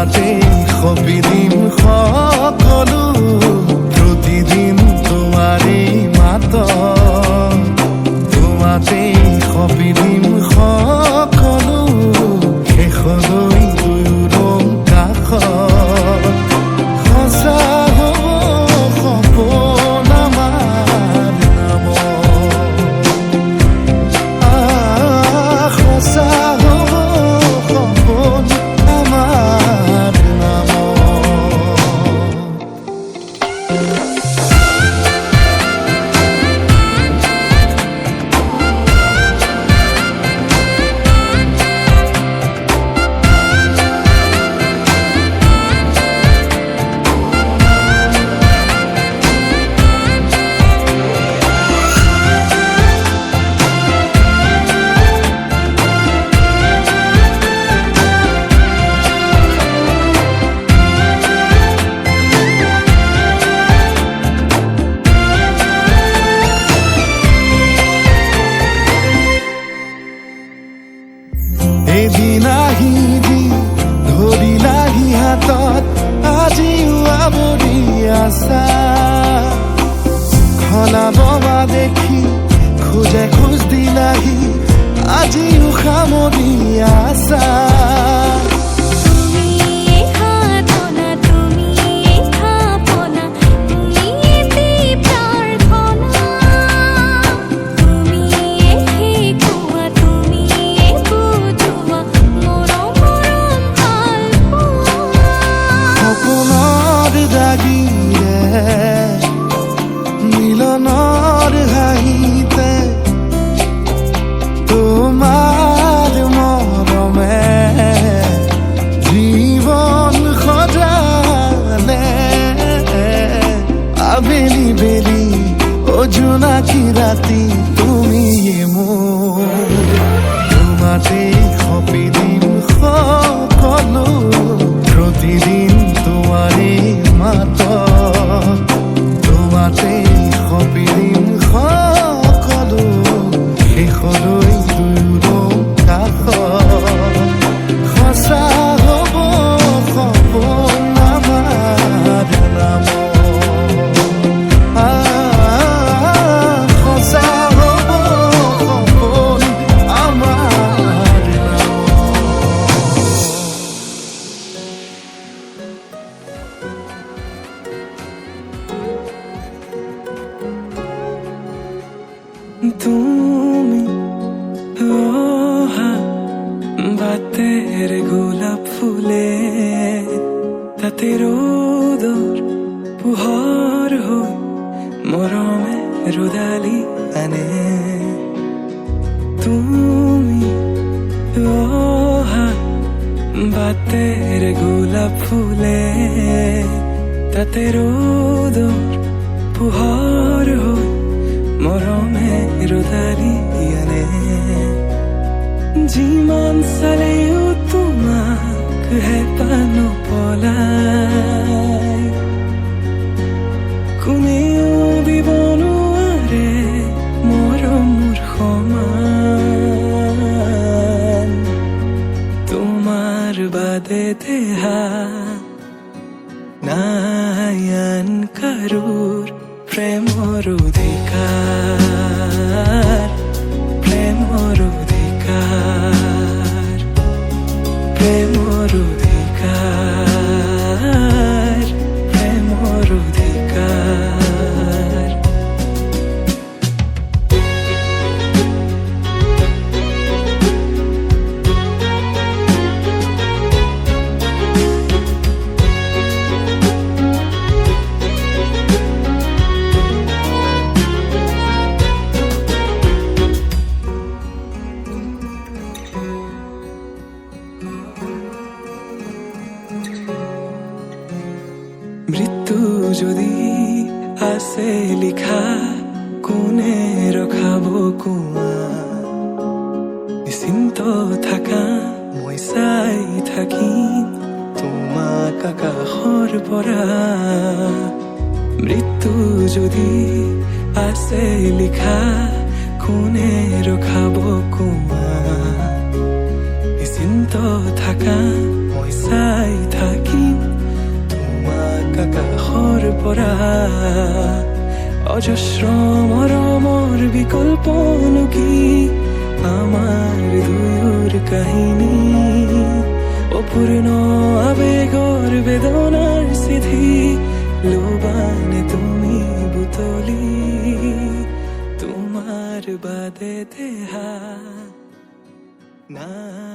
তোমাতেই সপিদিম সকলো প্ৰতিদিন তোমাৰেই মাত তোমাতেই সপিদিম সকলো শেষলৈ দুয়োৰং কাষত সঁচা হ'ব সপোন আমাৰ নামত সঁচা হ'ব সপোন আমাৰ নামত এদিন আহিবি ধৰিলাহি হাতত আজিও আৱৰি আছা খলাব দেখি খোজে খোজ দিলাহি আজিও সামৰি আছা মিলনৰ হাঁহিতে তোমাৰ মৰমে জীৱন সজালে আবেলি বেলি জোনাকী ৰাতি তুমি মোৰ তোমাতেই সপিদিম সকলো প্ৰতিদিন তোমাৰেই মাত তোমাতেই সপিদিম সকলো শেষলৈ দুয়োৰং কাষত সঁচা হ'ব সপোন আমাৰ নামত সঁচা হ'ব সপোন আমাৰ তুমি অহা বাতেৰ গোলাপ ফুলে তাতে ৰোদৰ পোহৰ হৈ মৰমে ৰোদালি আনে তুমি অহা বাতেৰ গোলাপ ফুলে তাতে ৰোদৰ পোহৰ হৈ মৰমে ৰ'দালি আনে যিমান চালেও তোমাক হেঁপাহ নপলাই কোনেও দিব নোৱাৰে মৰমৰ সমান তোমাৰ বাদে দেহা নাই আন কাৰোৰ প্ৰেমৰ অধিকাৰ প্ৰেমৰ অধিকাৰ প্ৰেমৰ অধিকাৰ প্ৰেমৰ অধিকাৰ মৃত্যু যদি আছে লিখা কোনে ৰখাব কোৱা নিশ্চিন্ত থাকা মই চাই থাকিম তোমাক আকাশৰ পৰা মৃত্যু যদি আছে লিখা কোনে ৰখাব কোৱা নিশ্চিন্ত থাকা মই চাই থাকিম পৰা অজস্ৰ মৰমৰ বিকল্প কি আমাৰ দুয়োৰ কাহিনী অপূৰ্ণ আবেগৰ বেদনাৰ সিদ্ধি লোবানে তুমি বুটলি তোমাৰ বাদে দেহা না